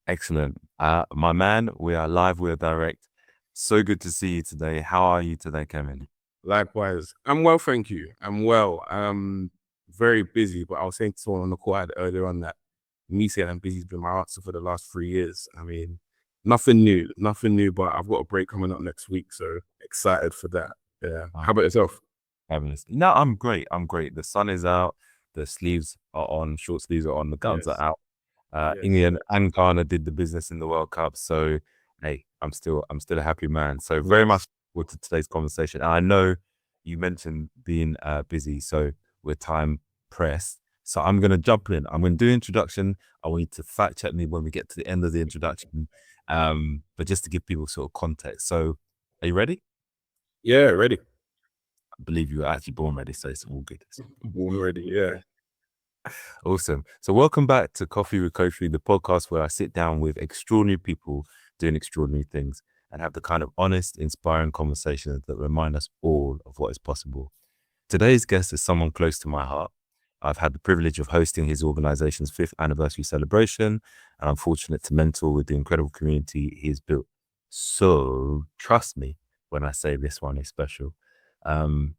Excellent. My man, we are live, we're direct. So good to see you today. How are you today, Kevin? Likewise. I'm well, thank you. I'm well. Very busy, but I was saying to someone on the call earlier on that me saying I'm busy has been my answer for the last 3 years. I mean, nothing new, but I've got a break coming up next week, so excited for that. Yeah. Oh, How about yourself? fabulous. No, I'm great. I'm great. The sun is out, the sleeves are on, short sleeves are on, the guns are Yes. out. Yes. England and Ghana did the business in the World Cup. So hey, I'm still a happy man. So very much Yes. forward to today's conversation. And I know you mentioned being busy, so we're time pressed. So I'm gonna jump in. I'm gonna do introduction. I want you to fact check me when we get to the end of the introduction. But just to give people sort of context. So are you ready? Yeah, ready. I believe you were actually born ready, so it's all good. Born ready. Yeah. Awesome. So welcome back to Coffee with Kofi, the podcast where I sit down with extraordinary people doing extraordinary things and have the kind of honest, inspiring conversations that remind us all of what is possible. Today's guest is someone close to my heart. I've had the privilege of hosting his organization's 5th anniversary celebration, and I'm fortunate to mentor with the incredible community he has built. So trust me when I say this one is special. Um,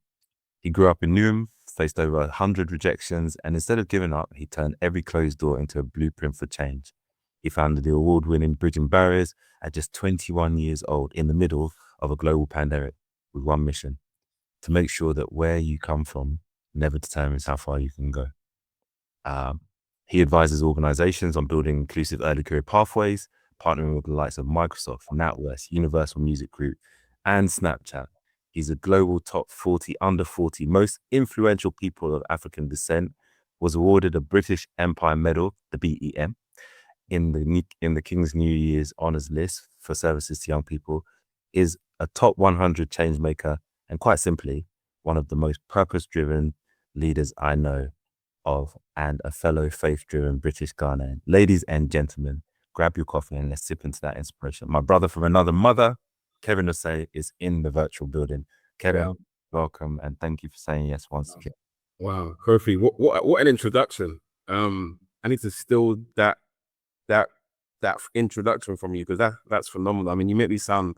he grew up in Newham, faced over 100 rejections, and instead of giving up, he turned every closed door into a blueprint for change. He founded the award-winning Bridging Barriers at just 21 years old in the middle of a global pandemic with one mission: to make sure that where you come from never determines how far you can go. Um, he advises organizations on building inclusive early career pathways, partnering with the likes of Microsoft, NatWest, Universal Music Group, and Snapchat. He's a global top 40 under 40 most influential people of African descent, was awarded a British Empire Medal, the BEM, in the King's New Year's Honours List for services to young people, is a top 100 change maker, and quite simply, one of the most purpose-driven leaders I know of, and a fellow faith-driven British Ghanaian. Ladies and gentlemen, grab your coffee and let's sip into that inspiration. My brother from another mother, Kevin Osei, is in the virtual building. Kevin, Wow. welcome, and thank you for saying yes once again. Wow. Kofi, what an introduction. I need to steal that that introduction from you because that's phenomenal. I mean, you make me sound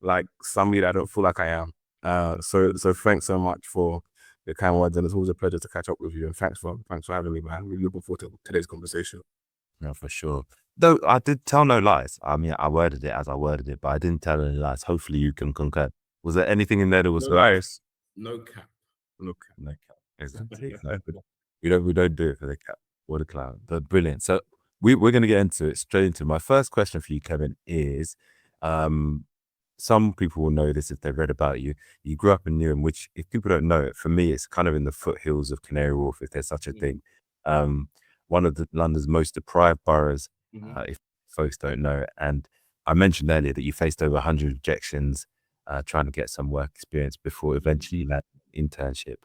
like somebody that I don't feel like I am. So thanks so much for the kind words, and it's always a pleasure to catch up with you. And thanks for having me, man. Really looking forward to today's conversation. No, for sure. Though I did tell no lies. I mean, I worded it as I worded it, but I didn't tell any lies. Hopefully you can concur. Was there anything in there that was No lies? No cap. No cap. No cap. Exactly. No, we don't do it for the cap or the clown. But brilliant. So we're gonna get into it straight into my first question for you, Kevin, is some people will know this if they've read about you. You grew up in Newham, which if people don't know it, for me, it's kind of in the foothills of Canary Wharf, if there's such a thing. Um, one of London's most deprived boroughs, if folks don't know. And I mentioned earlier that you faced over 100 rejections trying to get some work experience before eventually you landed an internship.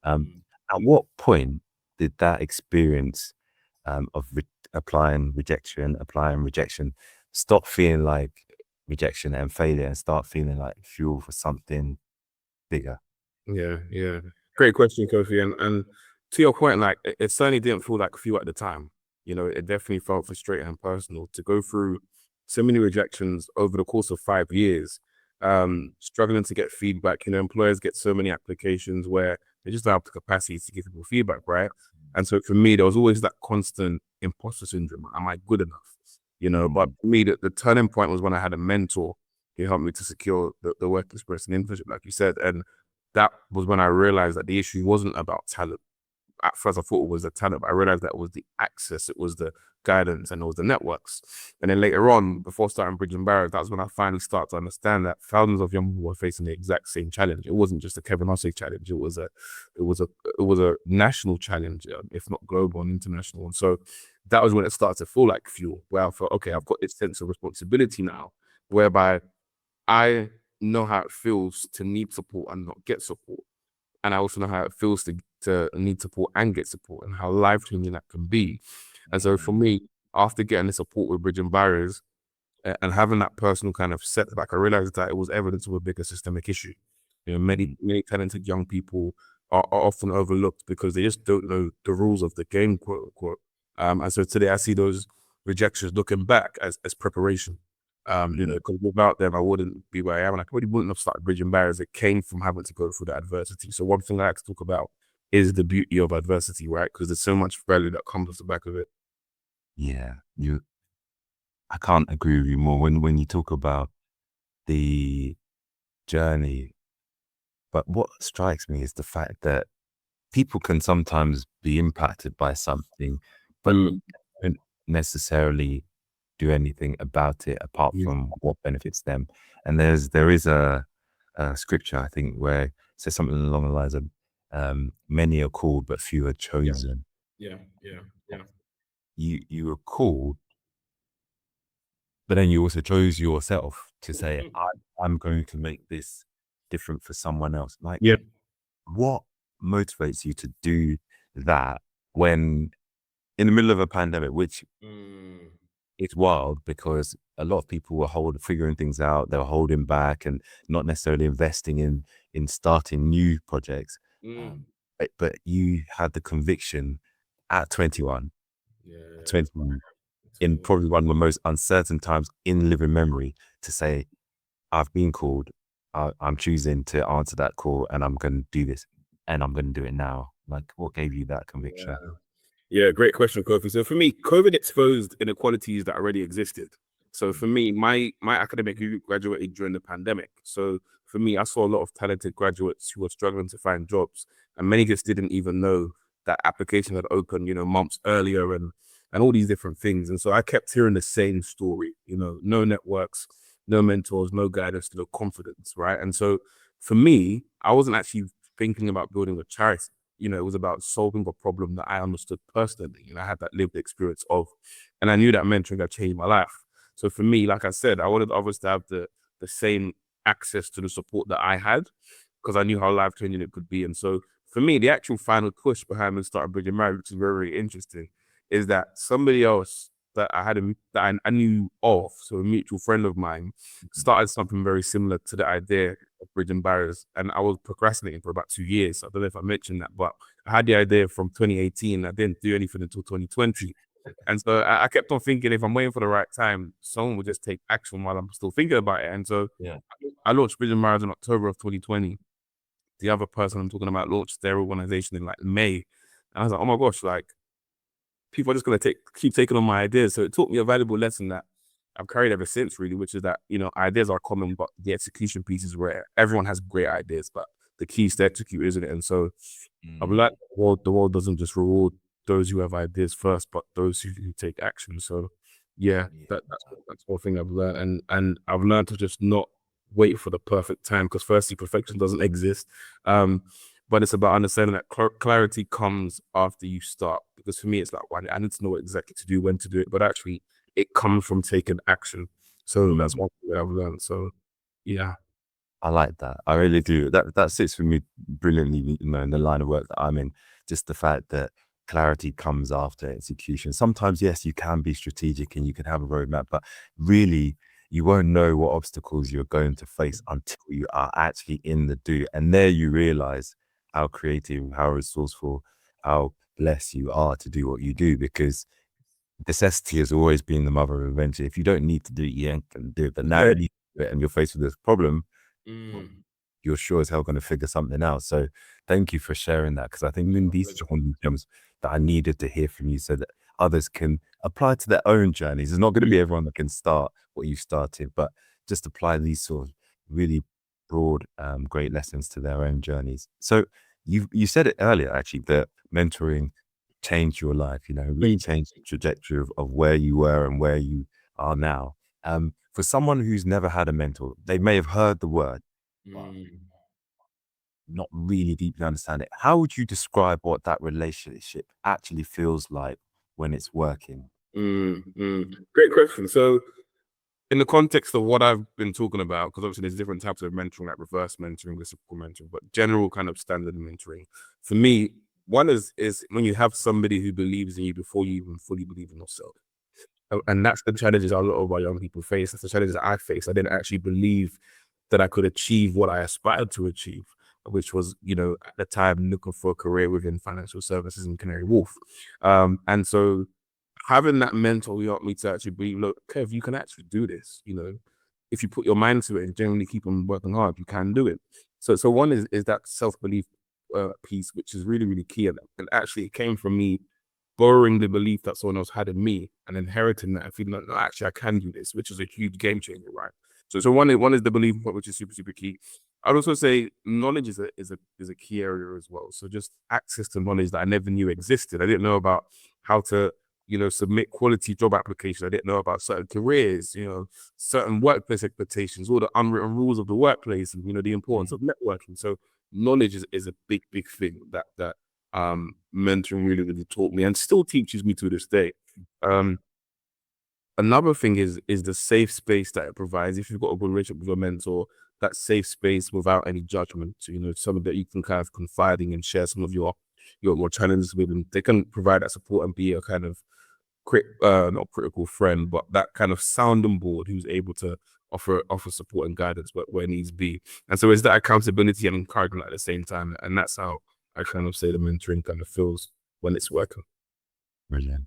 At what point did that experience of applying rejection, stop feeling like rejection and failure and start feeling like fuel for something bigger? Yeah. Great question, Kofi. And to your point, like it certainly didn't feel like fuel at the time. You know, it definitely felt frustrating and personal to go through so many rejections over the course of 5 years, struggling to get feedback. You know, employers get so many applications where they just don't have the capacity to give people feedback, right? And so for me, there was always that constant imposter syndrome. Am I good enough? You know, but for me, the turning point was when I had a mentor who helped me to secure the work experience and internship, like you said. And that was when I realized that the issue wasn't about talent. At first, I thought it was the talent, but I realized that it was the access, it was the guidance, and it was the networks. And then later on, before starting Bridging Barriers, that's when I finally started to understand that thousands of young people were facing the exact same challenge. It wasn't just a Kevin Osei challenge; it was a national challenge, if not global and international. And so that was when it started to feel like fuel. Where I felt, okay, I've got this sense of responsibility now, whereby I know how it feels to need support and not get support. And I also know how it feels to need support and get support and how life-changing that can be. And so for me, after getting the support with Bridging Barriers and having that personal kind of setback, I realized that it was evidence of a bigger systemic issue. You know, many talented young people are often overlooked because they just don't know the rules of the game, quote unquote. And so today I see those Rejections looking back as preparation. Because without them, I wouldn't be where I am, and I probably wouldn't have started bridging barriers. It came from having to go through that adversity. So one thing I like to talk about is the beauty of adversity, right? Because there's so much value that comes off the back of it. Yeah, I can't agree with you more when you talk about the journey. But what strikes me is the fact that people can sometimes be impacted by something, but don't necessarily do anything about it apart Yeah. from what benefits them. And there is a scripture, I think, where it says something along the lines of many are called but few are Yeah. chosen. Yeah. Yeah. Yeah. You were called, but then you also chose yourself to say, Mm. I'm going to make this different for someone else. Like, Yeah. what motivates you to do that when in the middle of a pandemic, which Mm. is wild because a lot of people were figuring things out, they were holding back and not necessarily investing in starting new projects. Mm. But you had the conviction at 21, Yeah. 21, in probably one of the most uncertain times in living memory to say, I've been called. I'm choosing to answer that call, and I'm going to do this, and I'm going to do it now. Like, what gave you that conviction? Yeah. Yeah, great question, Kofi. So for me, COVID exposed inequalities that already existed. So for me, my academic route graduated during the pandemic. So for me, I saw a lot of talented graduates who were struggling to find jobs, and many just didn't even know that application had opened, months earlier, and all these different things. And so I kept hearing the same story, no networks, no mentors, no guidance, no confidence, right? And so for me, I wasn't actually thinking about building a charity. It was about solving a problem that I understood personally and I had that lived experience of. And I knew that mentoring had changed my life. So for me, like I said, I wanted others to have the same access to the support that I had because I knew how life changing it could be. And so for me, the actual final push behind me started bridging marriage, which is very, very interesting, is that somebody else that I knew of, so a mutual friend of mine, started something very similar to the idea of bridging barriers. And I was procrastinating for about 2 years. I don't know if I mentioned that, but I had the idea from 2018. I didn't do anything until 2020. And so I kept on thinking if I'm waiting for the right time, someone will just take action while I'm still thinking about it. And so Yeah. I launched Bridging Marriage in October of 2020. The other person I'm talking about launched their organization in like May. And I was like, oh my gosh, like people are just gonna keep taking on my ideas. So it taught me a valuable lesson that I've carried ever since, really, which is that ideas are common, but the execution piece is rare. Everyone has great ideas, but the key is to execute, isn't it? And so I've learned the world doesn't just reward those who have ideas first, but those who take action. So yeah, that's one thing I've learned, and I've learned to just not wait for the perfect time because firstly, perfection doesn't exist. But it's about understanding that clarity comes after you start. Because for me, it's like, well, I need to know what exactly to do, when to do it, but actually, it comes from taking action. So that's one thing that I've learned. So yeah. I like that. I really do. That sits with me brilliantly, in the line of work that I'm in. Just the fact that clarity comes after execution. Sometimes, yes, you can be strategic and you can have a roadmap, but really, you won't know what obstacles you're going to face until you are actually in the do. And there you realize how creative, how resourceful, how blessed you are to do what you do because necessity has always been the mother of invention. If you don't need to do it, you ain't gonna do it. But now you need to do it and you're faced with this problem, Mm. you're sure as hell going to figure something out. So thank you for sharing that because I think these are one of the gems that I needed to hear from you so that others can apply to their own journeys. It's not going to be everyone that can start what you started, but just apply these sort of really broad, great lessons to their own journeys. So you said it earlier actually that mentoring changed your life, really changed the trajectory of where you were and where you are now. For someone who's never had a mentor, they may have heard the word, but Mm. not really deeply understand it. How would you describe what that relationship actually feels like when it's working? Great question. So, in the context of what I've been talking about, because obviously there's different types of mentoring, like reverse mentoring, reciprocal mentoring, but general kind of standard mentoring. For me, one is when you have somebody who believes in you before you even fully believe in yourself. And that's the challenges a lot of our young people face. That's the challenges that I face. I didn't actually believe that I could achieve what I aspired to achieve, which was, at the time looking for a career within financial services in Canary Wharf. And so having that mentor helped me to actually believe, look, Kev, you can actually do this. You know, if you put your mind to it and generally keep on working hard, you can do it. So one is that self belief piece, which is really really key, and actually it came from me borrowing the belief that someone else had in me and inheriting that and feeling like, no, actually I can do this, which is a huge game changer, right? So one is the belief, which is super super key. I'd also say knowledge is a key area as well. So just access to knowledge that I never knew existed. I didn't know about how to, you know, submit quality job applications. I didn't know about certain careers, you know, certain workplace expectations, all the unwritten rules of the workplace, and you know the importance of networking. So knowledge is a big big thing that mentoring really really taught me and still teaches me to this day. Um, Another thing is the safe space that it provides. If you've got a good relationship with your mentor, that safe space without any judgment, you know, something that you can kind of confide in and share some of your challenges with, and they can provide that support and be a kind of not critical friend, but that kind of sounding board who's able to offer support and guidance where needs be. And so it's that accountability and encouragement at the same time, and that's how I kind of say the mentoring kind of feels when it's working. Brilliant.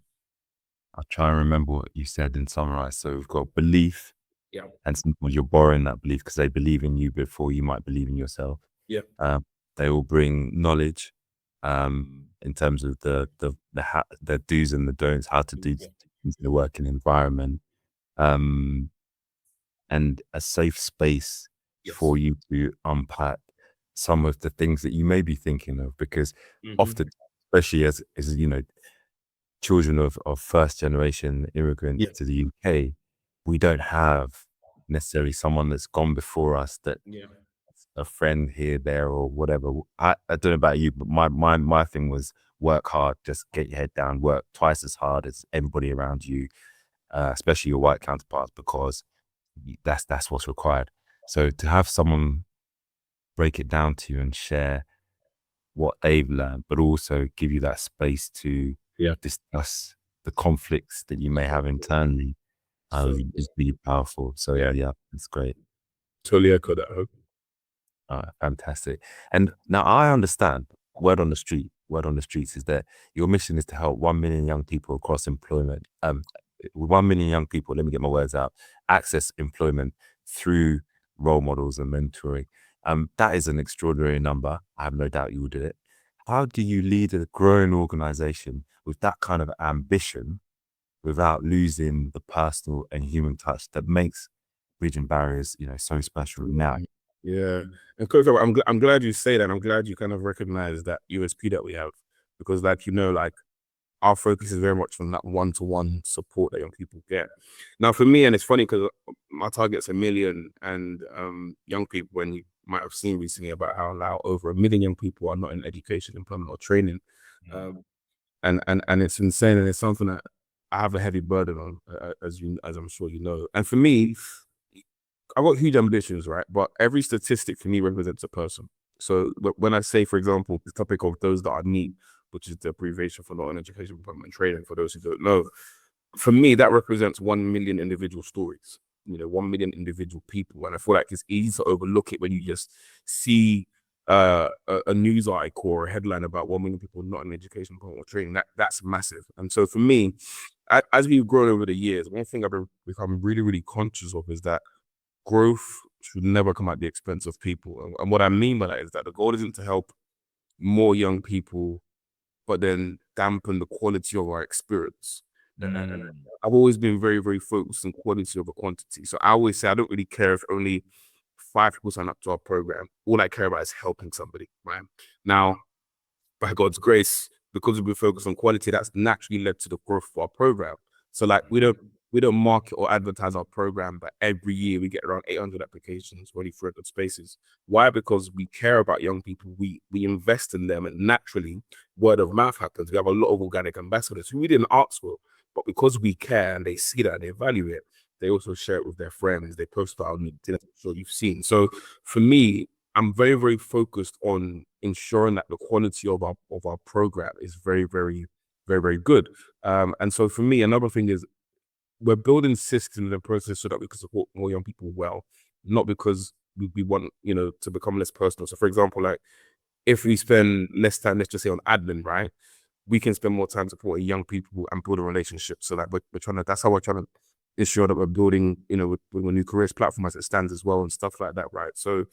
I'll try and remember what you said and summarize. So we've got belief, Yeah, and sometimes you're borrowing that belief because they believe in you before you might believe in yourself. yeah, They will bring knowledge, in terms of the do's and the don'ts, how to do things in the working environment, um, and a safe space yes, for you to unpack some of the things that you may be thinking of, because often, especially as you know, children of first generation yeah, immigrants to the UK, we don't have necessarily someone that's gone before us, that yeah, a friend here, there, or whatever. I don't know about you, but my thing was work hard, just get your head down, work twice as hard as everybody around you, especially your white counterparts, because that's what's required. So to have someone break it down to you and share what they've learned, but also give you that space to yeah. discuss the conflicts that you may have internally, So is really powerful. So yeah, it's great. totally echo that. Fantastic. And now I understand, word on the streets is that your mission is to help 1 million young people across employment. 1 million young people, let me get my words out, access employment through role models and mentoring. That is an extraordinary number. I have no doubt you will do it. How do you lead a growing organization with that kind of ambition without losing the personal and human touch that makes bridging barriers, so special now? Yeah. And Kofi, I'm glad you say that. I'm glad you kind of recognize that USP that we have, because like, you know, like our focus is very much on that one-to-one support that young people get. Now for me, and it's funny because my target's 1 million, and young people, and you might have seen recently about how now over 1 million young people are not in education, employment, or training. Um, and it's insane, and it's something that I have a heavy burden on, as I'm sure you know. And for me, I've got huge ambitions, right? But every statistic for me represents a person. So when I say, for example, the topic of those that are neat, which is the abbreviation for not an education, employment, and training, for those who don't know, for me, that represents 1 million individual stories, you know, 1 million individual people. And I feel like it's easy to overlook it when you just see a news article or a headline about 1 million people not in education, employment, or training. That's massive. And so for me, as we've grown over the years, one thing I've become really, really conscious of is that growth should never come at the expense of people. And what I mean by that is that the goal isn't to help more young people, but then dampen the quality of our experience. And I've always been very, very focused on quality over quantity. So I always say I don't really care if only 5 people sign up to our program. All I care about is helping somebody, right? Now, by God's grace, because we've been focused on quality, that's naturally led to the growth of our program. So like we don't market or advertise our program, but every year we get around 800 applications ready for good spaces. Why? Because we care about young people. We invest in them, and naturally word of mouth happens. We have a lot of organic ambassadors who we didn't ask for, but because we care and they see that and they value it, they also share it with their friends. They post it on LinkedIn, I'm sure you've seen. So for me, I'm very, very focused on ensuring that the quality of our program is very, very, very, very good. And so for me, another thing is we're building systems and processes so that we can support more young people well, not because we want, you know, to become less personal. So for example, like if we spend less time, let's just say on admin, right? we can spend more time supporting young people and building relationships. So like we're trying to, that's how we're trying to ensure that we're building, with a new careers platform as it stands as well and stuff like that, right? So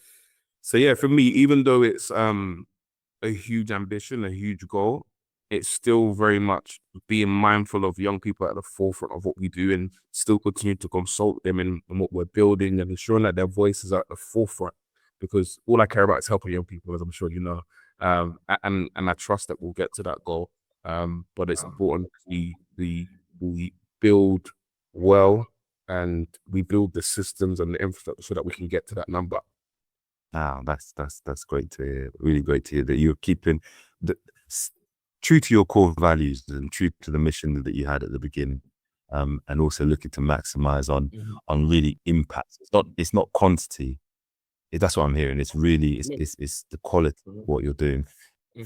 yeah, for me, even though it's a huge ambition, a huge goal, it's still very much being mindful of young people at the forefront of what we do and still continue to consult them in what we're building and ensuring that their voices are at the forefront. Because all I care about is helping young people, as I'm sure you know. And I trust that we'll get to that goal. But it's important we build well and we build the systems and the infrastructure so that we can get to that number. Wow, that's great to hear. Really great to hear that you're keeping the, true to your core values and true to the mission that you had at the beginning, and also looking to maximize on really impact. It's not quantity. That's what I'm hearing. It's really it's the quality of what you're doing.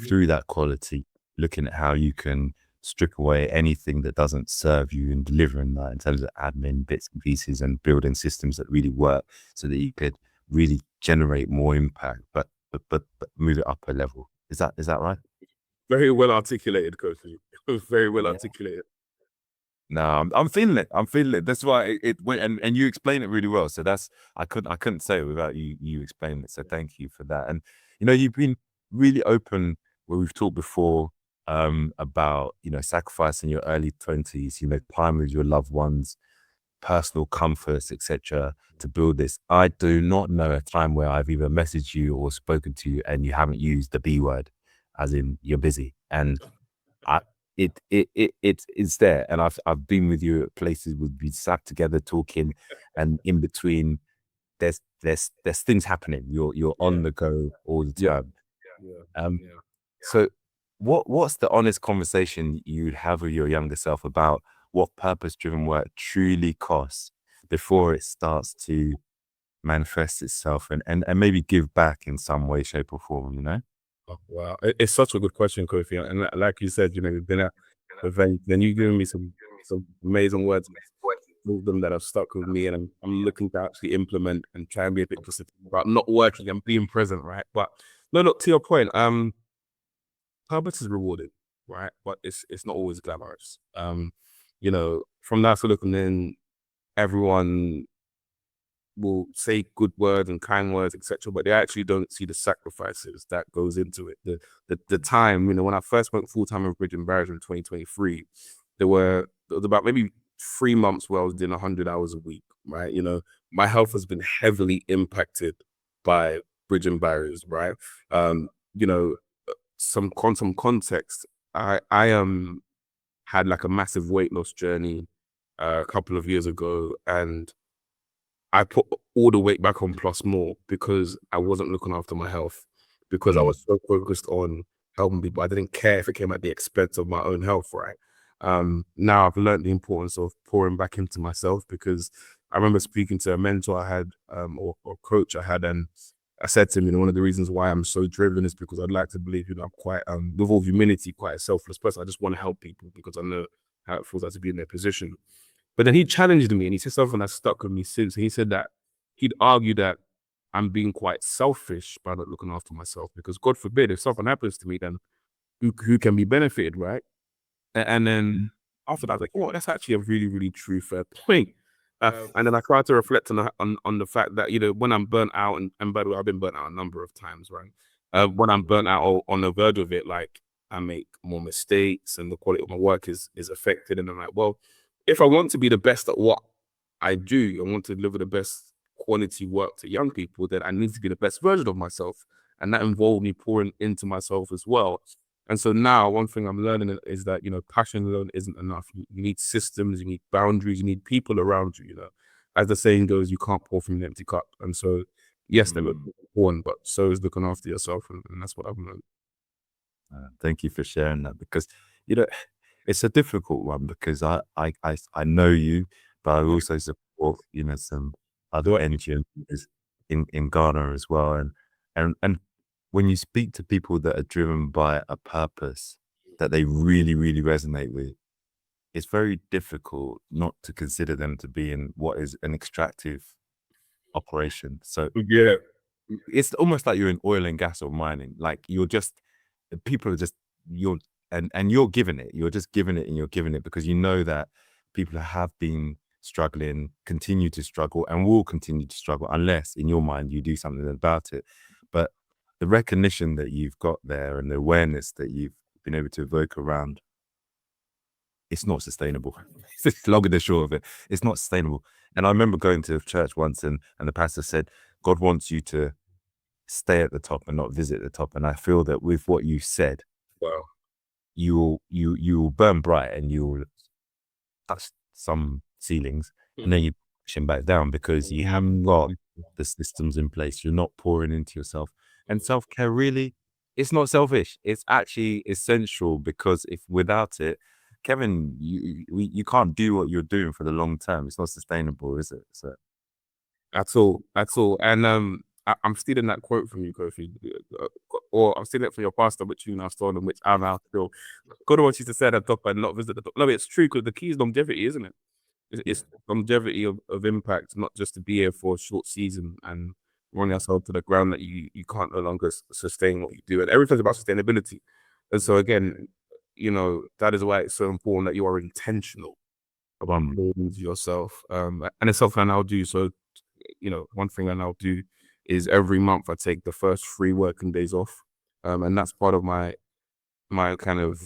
Through that quality, looking at how you can strip away anything that doesn't serve you in delivering that in terms of admin bits and pieces and building systems that really work so that you could really generate more impact, but move it up a level. Is that right? Very well articulated, Kofi. Very well Yeah. articulated. No, I'm feeling it. I'm feeling it. That's why it went, and you explain it really well. So that's I couldn't say it without you explaining it. So thank you for that. And you've been really open where we've talked before about sacrificing your early 20s, time with your loved ones, personal comforts, etc., to build this. I do not know a time where I've either messaged you or spoken to you and you haven't used the B word, as in you're busy. And I, it's there. And I've been with you at places we've been sat together talking, and in between there's things happening. You're on Yeah, the go all the yeah, time. yeah, Um, yeah. so what's the honest conversation you'd have with your younger self about what purpose-driven work truly costs before it starts to manifest itself and maybe give back in some way, shape, or form? Oh, wow. It's such a good question, Kofi. And like you said, we've been at events, then you've given me some amazing words, all of them that have stuck with me, and I'm looking to actually implement and try and be a bit specific about not working and being present, right? But no, look, to your point, purpose is rewarded, right? But it's not always glamorous. From that sort of looking in, everyone will say good words and kind words, etc., but they actually don't see the sacrifices that goes into it. The time, when I first went full time with Bridge and Barriers in 2023, there was about maybe 3 months where I was doing 100 hours a week, right? My health has been heavily impacted by Bridge and Barriers, right? You know, some context. I had like a massive weight loss journey a couple of years ago, and I put all the weight back on plus more because I wasn't looking after my health, because I Mm, was so focused on helping people. I didn't care if it came at the expense of my own health, right? Now I've learned the importance of pouring back into myself, because I remember speaking to a mentor I had, or coach I had, and I said to him, one of the reasons why I'm so driven is because I'd like to believe, I'm quite, with all humility, quite a selfless person. I just want to help people because I know how it feels like to be in their position. But then he challenged me and he said something that stuck with me since. He said that he'd argue that I'm being quite selfish by not looking after myself, because God forbid, if something happens to me, then who can be benefited, right? And then mm, after that, I was like, oh, that's actually a really, really true, fair point. And then I tried to reflect on the fact that, when I'm burnt out, and by the way, I've been burnt out a number of times, right? When I'm burnt out or on the verge of it, like, I make more mistakes and the quality of my work is affected. And I'm like, well, if I want to be the best at what I do, I want to deliver the best quality work to young people, then I need to be the best version of myself. And that involved me pouring into myself as well. And so now one thing I'm learning is that, passion alone isn't enough. You need systems, you need boundaries, you need people around you. As the saying goes, you can't pour from an empty cup. And so, yes, they're mm. important, but so is looking after yourself. And that's what I've learned. Thank you for sharing that, because you know it's a difficult one, because I know you, but I Yeah. also support some other What? NGOs in Ghana as well, and when you speak to people that are driven by a purpose that they really really resonate with, it's very difficult not to consider them to be in what is an extractive operation. So Yeah. it's almost like you're in oil and gas or mining. Like, you're just people are just you're and you're giving it. You're just giving it, and you're giving it because you know that people have been struggling, continue to struggle, and will continue to struggle unless, in your mind, you do something about it. But the recognition that you've got there and the awareness that you've been able to evoke around, it's not sustainable. It's long and the short of it. It's not sustainable. And I remember going to church once, and the pastor said, God wants you to stay at the top and not visit the top. And I feel that with what you said, Wow. you will burn bright and you'll touch some ceilings, and then you push them back down because you haven't got the systems in place. You're not pouring into yourself. And self-care really, it's not selfish. It's actually essential because if without it, Kevin, you can't do what you're doing for the long term. It's not sustainable, is it? So At all, at all. And I'm stealing that quote from you, Kofi, or I'm stealing it from your pastor, which you now stolen, which I now still. God wants you to stay at the top and not visit the top. No, it's true because the key is longevity, isn't it? It's longevity of impact, not just to be here for a short season and running ourselves to the ground that you can't no longer sustain what you do. And everything's about sustainability. And so again, that is why it's so important that you are intentional about yourself. And it's something I now do. So, one thing I now do is every month I take the first 3 working days off. And that's part of my kind of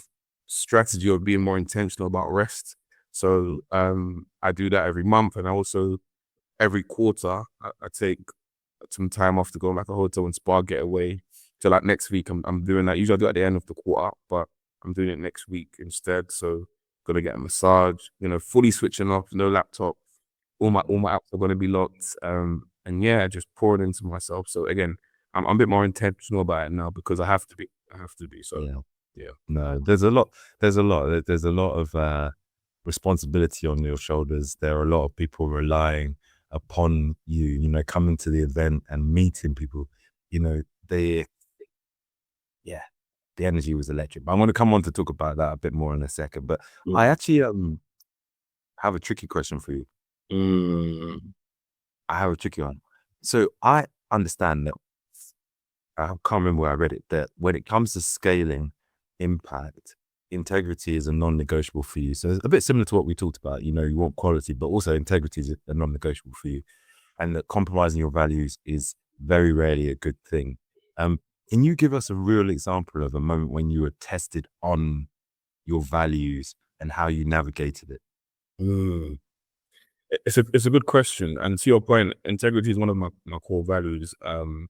strategy of being more intentional about rest. So I do that every month, and I also every quarter I take some time off to go like a hotel and spa getaway. So like next week I'm doing that. Usually I do it at the end of the quarter, but I'm doing it next week instead. So gonna get a massage, fully switching off, no laptop. All my apps are gonna be locked. And yeah, just pouring into myself. So again, I'm a bit more intentional about it now because I have to be. I have to be. So yeah, yeah. no, there's a lot of responsibility on your shoulders. There are a lot of people relying upon you, coming to the event and meeting people. They, yeah, the energy was electric. But I'm going to come on to talk about that a bit more in a second. But I actually have a tricky question for you. I have a tricky one. So I understand that, I can't remember where I read it, that when it comes to scaling impact, integrity is a non-negotiable for you. So it's a bit similar to what we talked about. You want quality, but also integrity is a non-negotiable for you. And that compromising your values is very rarely a good thing. Can you give us a real example of a moment when you were tested on your values and how you navigated it? It's a good question, and to your point, integrity is one of my core values. I'm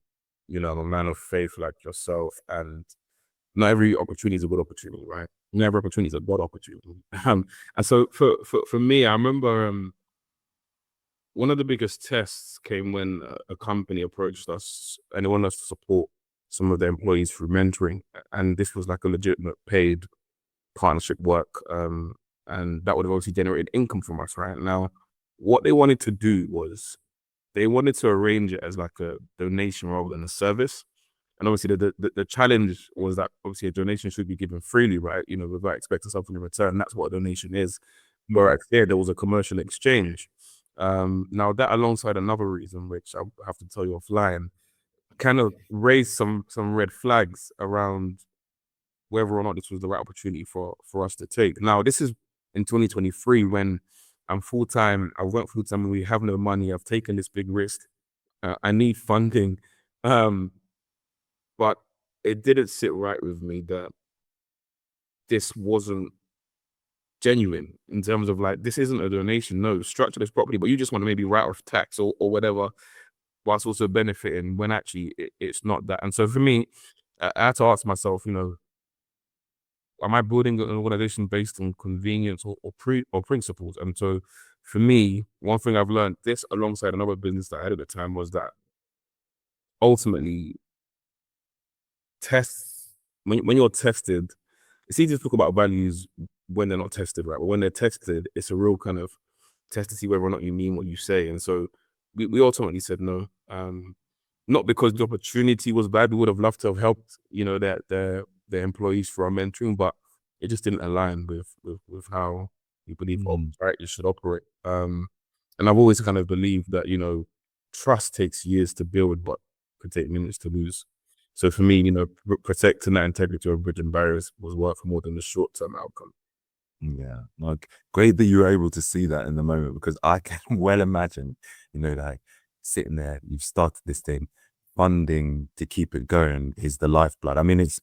a man of faith like yourself, and not every opportunity is a good opportunity, right? Not every opportunity is a good opportunity. And so for me, I remember one of the biggest tests came when a company approached us and they wanted us to support some of their employees through mentoring, and this was like a legitimate paid partnership work, and that would have obviously generated income from us, right? Now, what they wanted to do was they wanted to arrange it as like a donation rather than a service. And obviously the challenge was that obviously a donation should be given freely, right? Without expecting something in return. That's what a donation is. Whereas there was a commercial exchange. Now that alongside another reason, which I'll have to tell you offline, kind of raised some red flags around whether or not this was the right opportunity for us to take. Now, this is in 2023 when I'm full-time, I went full-time and we have no money. I've taken this big risk. I need funding. But it didn't sit right with me that this wasn't genuine in terms of like, this isn't a donation. No, structure this properly, but you just want to maybe write off tax or whatever, whilst also benefiting when actually it's not that. And so for me, I had to ask myself, am I building an organization based on convenience or principles? And so for me, one thing I've learned, this alongside another business that I had at the time, was that ultimately tests, when you're tested, it's easy to talk about values when they're not tested, right? But when they're tested, it's a real kind of test to see whether or not you mean what you say. And so we ultimately said no. Not because the opportunity was bad. We would have loved to have helped, their employees for our mentoring, but it just didn't align with how we believe characters should operate. And I've always kind of believed that, trust takes years to build, but could take minutes to lose. So for me, you know, protecting that integrity of bridging barriers was worth more than the short-term outcome. Yeah, like great that you were able to see that in the moment because I can well imagine, like sitting there, you've started this thing, funding to keep it going is the lifeblood. I mean, it's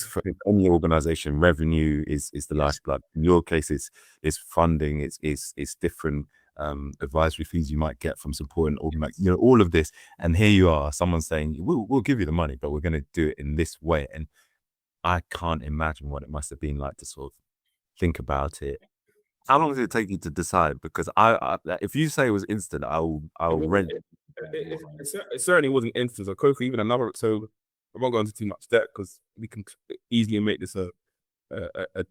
for any organization, revenue is the lifeblood. In your case, it's funding, it's different advisory fees you might get from supporting all of this. And here you are, someone saying, we'll give you the money, but we're going to do it in this way. And I can't imagine what it must have been like to sort of think about it. How long did it take you to decide? Because if you say it was instant, I'll rent. It certainly wasn't instant. So Kofi, even another. So I won't go into too much depth because we can easily make this a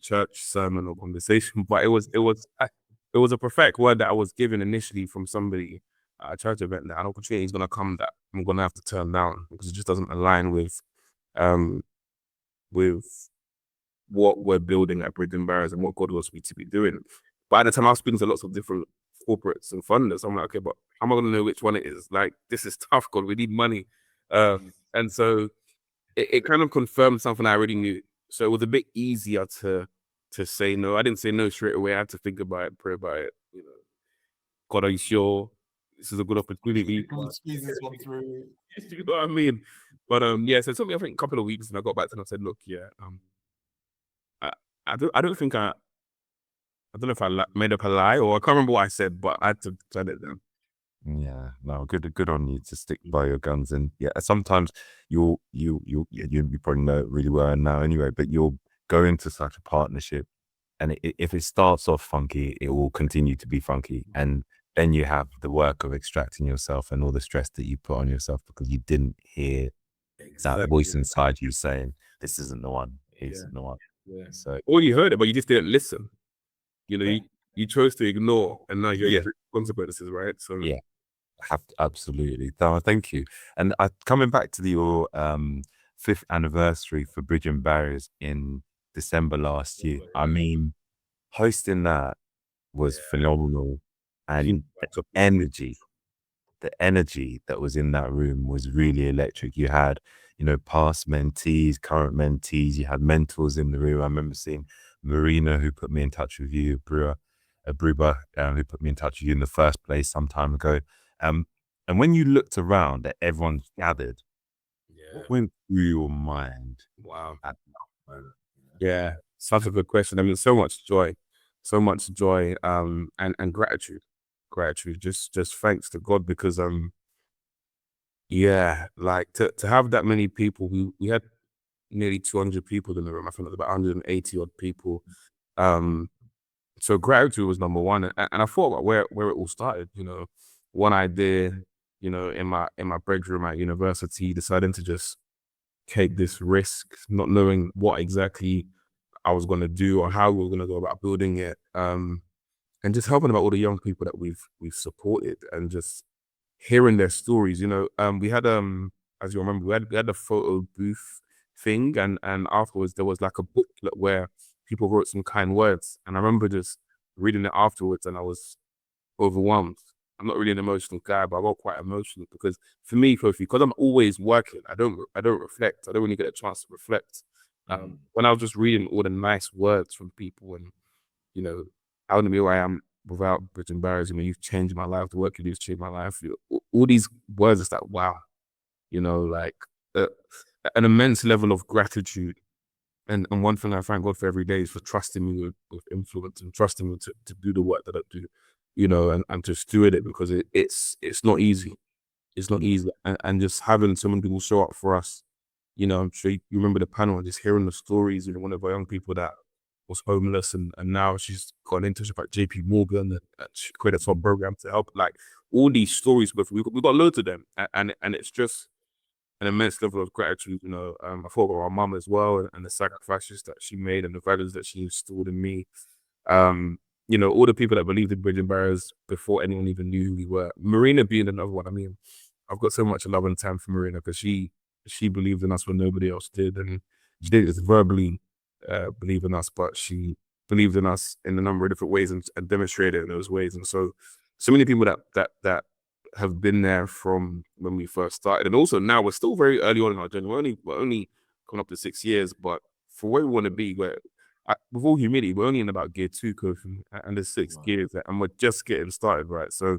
church sermon or conversation. But it was a prophetic word that I was given initially from somebody at a church event that an opportunity is going to come that I'm going to have to turn down because it just doesn't align um with what we're building at Bridging Barriers and what God wants me to be doing. But at the time, I was speaking to lots of different corporates and funders. I'm like, okay, but how am I going to know which one it is? Like, this is tough, God. We need money. And so it kind of confirmed something I already knew. So it was a bit easier to say no. I didn't say no straight away. I had to think about it, pray about it. You know, God, are you sure this is a good opportunity? Squeeze this one through. You know what I mean? But yeah, so it took me I think a couple of weeks, and I got back to them and I said, look, yeah, I, I don't think I don't know if I made up a lie or I can't remember what I said, but I had to turn it down. Yeah, no, good on you to stick by your guns. And yeah, sometimes you probably know it really well now anyway, but you'll go into such a partnership, and if it starts off funky, it will continue to be funky, and then you have the work of extracting yourself and all the stress that you put on yourself because you didn't hear that voice inside you saying, "This isn't the one. This isn't the one." Yeah. So Or you heard it, but you just didn't listen. You know, you chose to ignore, and now you're consequences, right? So yeah. Have to, absolutely. No, thank you. And coming back to your 5th anniversary for Bridging Barriers in December last year. I mean, hosting that was phenomenal, and the energy that was in that room was really electric. You had, past mentees, current mentees, you had mentors in the room. I remember seeing Marina, who put me in touch with you, a brewer, who put me in touch with you in the first place some time ago. Um, and when you looked around at everyone gathered, what went through your mind? wow. At that moment? Yeah, such a good question. I mean, so much joy, and gratitude. Just thanks to God because yeah, like to have that many people. We had nearly 200 people in the room. I think it was about 180 odd people. Um, so gratitude was number one, and I thought about where it all started. You know, one idea, you know, in my bedroom at university, deciding to just take this risk, not knowing what exactly I was going to do or how we were going to go about building it, and just helping about all the young people that we've supported and just hearing their stories. You know, we had as you remember, we had a photo booth thing, and afterwards there was like a booklet where people wrote some kind words, and I remember just reading it afterwards, and I was overwhelmed. I'm not really an emotional guy, but I got quite emotional because for me, Kofi, because I'm always working, I don't reflect. I don't really get a chance to reflect. When I was just reading all the nice words from people, and you know, I wouldn't be where I am without Bridging Barriers. You know, you've changed my life. The work you do has changed my life. All these words is like wow, you know, like uh, an immense level of gratitude. And one thing I thank God for every day is for trusting me with influence and trusting me to do the work that I do, you know, and to steward it because it's not easy. It's not easy. And just having so many people show up for us, you know, I'm sure you remember the panel and just hearing the stories, you know, one of our young people that was homeless and now she's got an internship at JP Morgan and she created some program to help like all these stories with we got loads of them and it's just an immense level of gratitude. You know, I thought about our mum as well and the sacrifices that she made and the values that she installed in me. You know, all the people that believed in Bridging Barriers before anyone even knew who we were. Marina being another one. I mean, I've got so much love and time for Marina because she believed in us when nobody else did, and she didn't just verbally believe in us, but she believed in us in a number of different ways and demonstrated in those ways. And so many people that have been there from when we first started, and also now we're still very early on in our journey. We're only coming up to 6 years, but for where we want to be, with all humility, we're only in about gear 2, Kofi, and there's 6 gears, and we're just getting started, right? So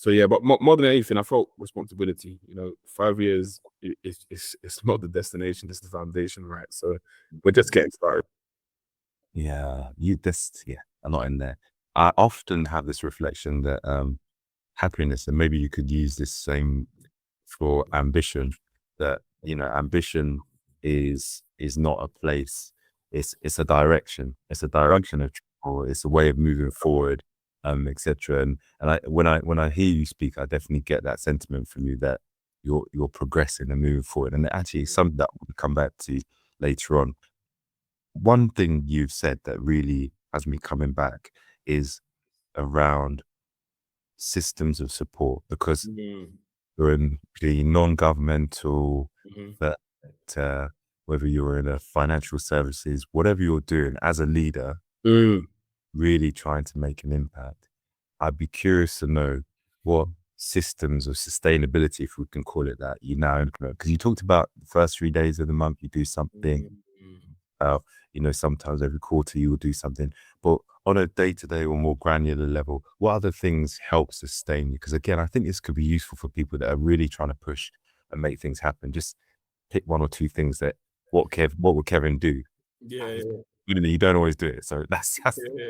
yeah, but more than anything, I felt responsibility. 5 years, it's not the destination, it's the foundation, right? So we're just getting started. Yeah, I'm not in there. I often have this reflection that happiness, and maybe you could use this same for ambition, that ambition is not a place, it's a direction, it's a direction of travel, it's a way of moving forward, etc. And when I hear you speak, I definitely get that sentiment from you, that you're progressing and moving forward, and actually it's something that we'll come back to later on. One thing you've said that really has me coming back is around systems of support, because Mm, you're in the non-governmental, mhm, that whether you're in a financial services, whatever you're doing as a leader, mm, really trying to make an impact. I'd be curious to know what systems of sustainability, if we can call it that, you now implement. Because you talked about the first 3 days of the month, you do something. mm. Uh, sometimes every quarter you will do something, but on a day-to-day or more granular level, what other things help sustain you? Because again, I think this could be useful for people that are really trying to push and make things happen. Just pick one or two things that what would Kevin do? Yeah, yeah, You don't always do it, so that's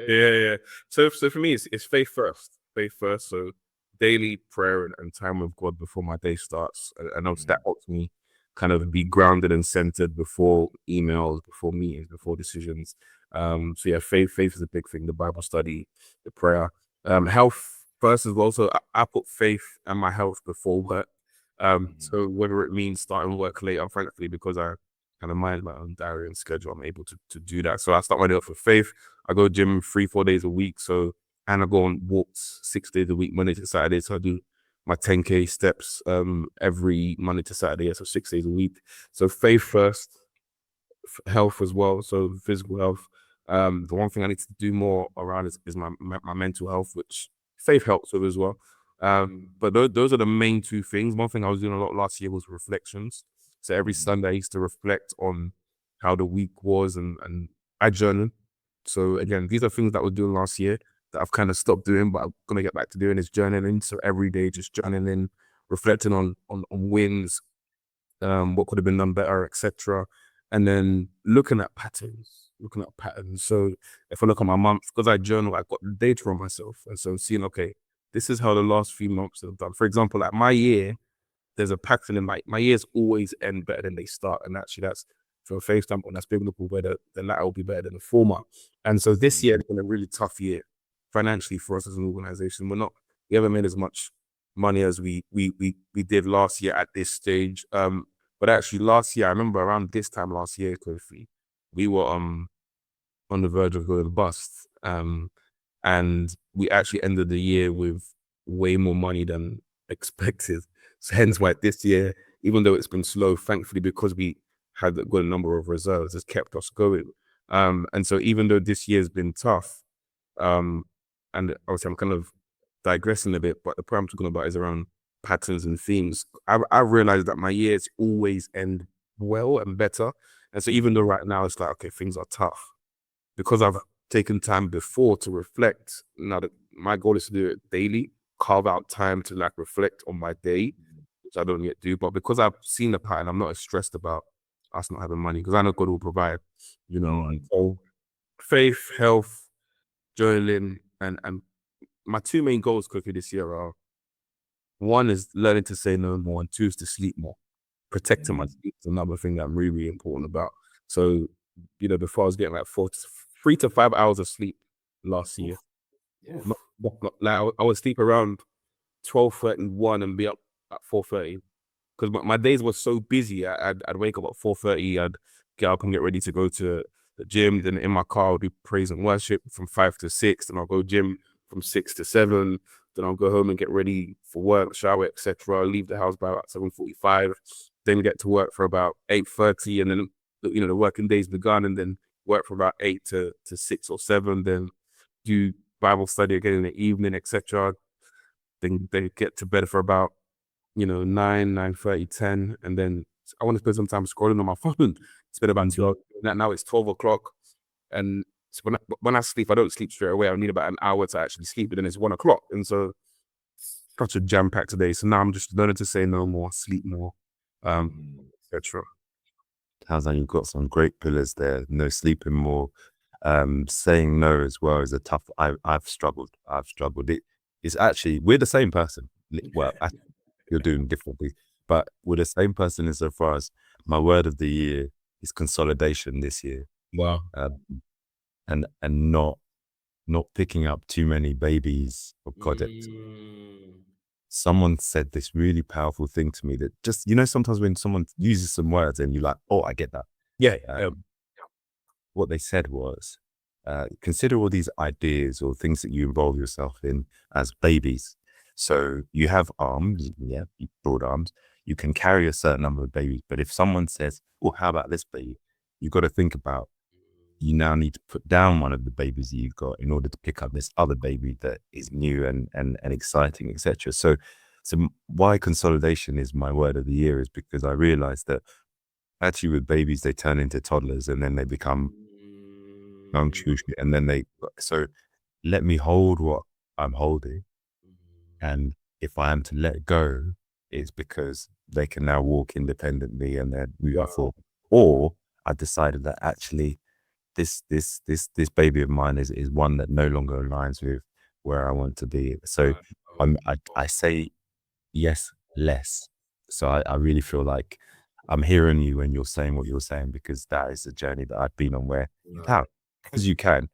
yeah. So for me, it's faith first. Faith first. So daily prayer and time with God before my day starts. And also that helps me kind of be grounded and centered before emails, before meetings, before decisions. So yeah, faith is a big thing. The Bible study, the prayer, health first as well. So I put faith and my health before work. So whether it means starting work late, frankly, because I kind of mind my own diary and schedule, I'm able to do that. So I start my day off with faith. I go gym 3-4 days a week. So, and I go on walks 6 days a week, Monday to Saturday. So I do my 10K steps every Monday to Saturday. So 6 days a week. So faith first, health as well. So physical health. The one thing I need to do more around is my mental health, which faith helps with as well. But those are the main two things. One thing I was doing a lot last year was reflections. So every Sunday I used to reflect on how the week was, and I journal. So again, these are things that I was doing last year that I've kind of stopped doing, but I'm gonna get back to doing is journaling. So every day just journaling, reflecting on wins, what could have been done better, etc. And then looking at patterns, So if I look at my month, because I journal, I've got data on myself. And so seeing, okay, this is how the last few months have done. For example, like my year, there's a pattern in my years always end better than they start. And actually that's from a faith standpoint, that's biblical, where the latter will be better than the former. And so this year has been a really tough year financially for us as an organization. We haven't made as much money as we did last year at this stage. But actually last year, I remember around this time last year, Kofi, we were on the verge of going bust. And we actually ended the year with way more money than expected. So hence why this year, even though it's been slow, thankfully, because we had a good number of reserves, has kept us going. And so even though this year's been tough, um, and obviously I'm kind of digressing a bit, but the point I'm talking about is around patterns and themes. I realized that my years always end well and better. And so even though right now it's like, okay, things are tough, because I've taken time before to reflect. Now that my goal is to do it daily, carve out time to like reflect on my day, which I don't yet do. But because I've seen the pattern, I'm not as stressed about us not having money, because I know God will provide, And so faith, health, journaling, and my two main goals, quickly, this year are: one is learning to say no more, and two is to sleep more. Protecting my sleep is another thing that I'm really, really important about. So, before I was getting like 3 to 5 hours of sleep last year. Like I would sleep around 12:31 and be up at 4:30, because my days were so busy. I'd wake up at 4:30. I'd get up and get ready to go to the gym. Then in my car, I'll do praise and worship from 5 to 6. Then I'll go gym from 6 to 7. Then I'll go home and get ready for work, shower, etc. Leave the house by about 7:45. Then get to work for about 8:30, and then the working day's begun. And then work for about 8 to 6 or 7. Then do Bible study again in the evening, etc. they get to bed for about 9:30, 10, and then I want to spend some time scrolling on my phone. Spend about 2 hours. Now it's 12 o'clock, and so when I sleep, I don't sleep straight away. I need about an hour to actually sleep, and then it's 1 o'clock, and so such a jam packed today. So now I'm just learning to say no more, sleep more, etc. Sounds like you've got some great pillars there. No sleeping more. Saying no as well is a tough. I've struggled. I've struggled. It's actually we're the same person. Well, you're doing differently, but we're the same person insofar as my word of the year is consolidation this year, Wow. and not picking up too many babies or projects. Someone said this really powerful thing to me that just sometimes when someone uses some words and you're like, oh, I get that. Yeah. What they said was, consider all these ideas or things that you involve yourself in as babies. So you have arms, yeah, broad arms. You can carry a certain number of babies, but if someone says, "Oh, how about this baby?" You've got to think about you now need to put down one of the babies that you've got in order to pick up this other baby that is new and exciting, etc. So why consolidation is my word of the year is because I realized that actually with babies they turn into toddlers and then they become young children and then so let me hold what I'm holding, and if I am to let go, it's because they can now walk independently and then move forward. Or I decided that actually this baby of mine is one that no longer aligns with where I want to be. So I say yes less. So I really feel like I'm hearing you when you're saying what you're saying, because that is a journey that I've been on where you can, because you can,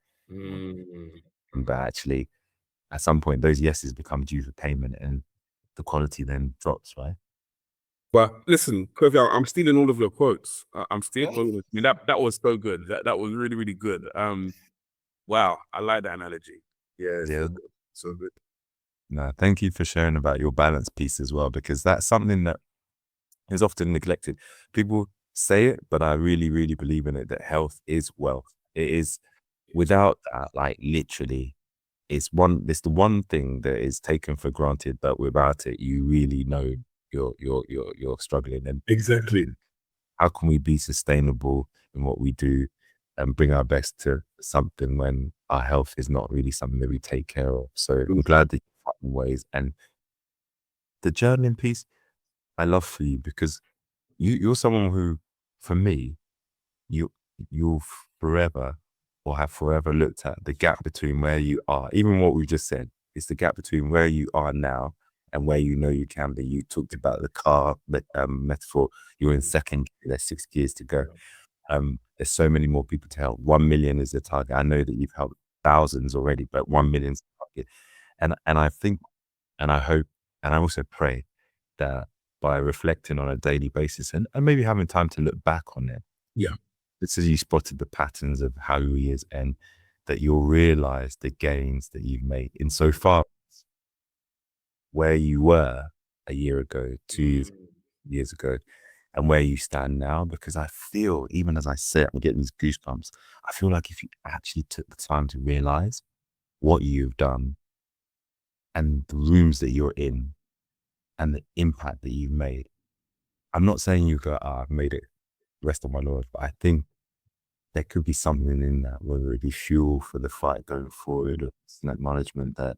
but actually at some point those yeses become due for payment and the quality then drops, right? Well, listen, Kofi, I'm stealing all of your quotes. I'm stealing all of it. I mean, that was so good. That was really, really good. Wow, I like that analogy. Yeah, it's Yeah. so good. So good. No, thank you for sharing about your balance piece as well, because that's something that is often neglected. People say it, but I really, really believe in it, that health is wealth. It is, without that, like literally, it's the one thing that is taken for granted, but without it, you really know you're struggling. And Exactly. how can we be sustainable in what we do and bring our best to something when our health is not really something that we take care of? So I'm glad that you find ways. And the journaling piece, I love for you, because you're someone who, for me, you you'll forever or have forever looked at the gap between where you are, even what we just said, it's the gap between where you are now and where you know you can be. You talked about the car metaphor. You're in second gear, there's 6 gears to go. There's so many more people to help. 1 million is the target. I know that you've helped thousands already, but 1 million is the target. And I think, and I hope, and I also pray that by reflecting on a daily basis and maybe having time to look back on it, Yeah. this is you spotted the patterns of how he is, and that you'll realize the gains that you've made insofar as where you were a year ago, 2 years ago, and where you stand now. Because I feel, even as I say it, I'm getting these goosebumps. I feel like if you actually took the time to realize what you've done and the rooms that you're in and the impact that you've made, I'm not saying you go, I've made it rest of my life, but I think there could be something in that, whether it be fuel for the fight going forward or an acknowledgement that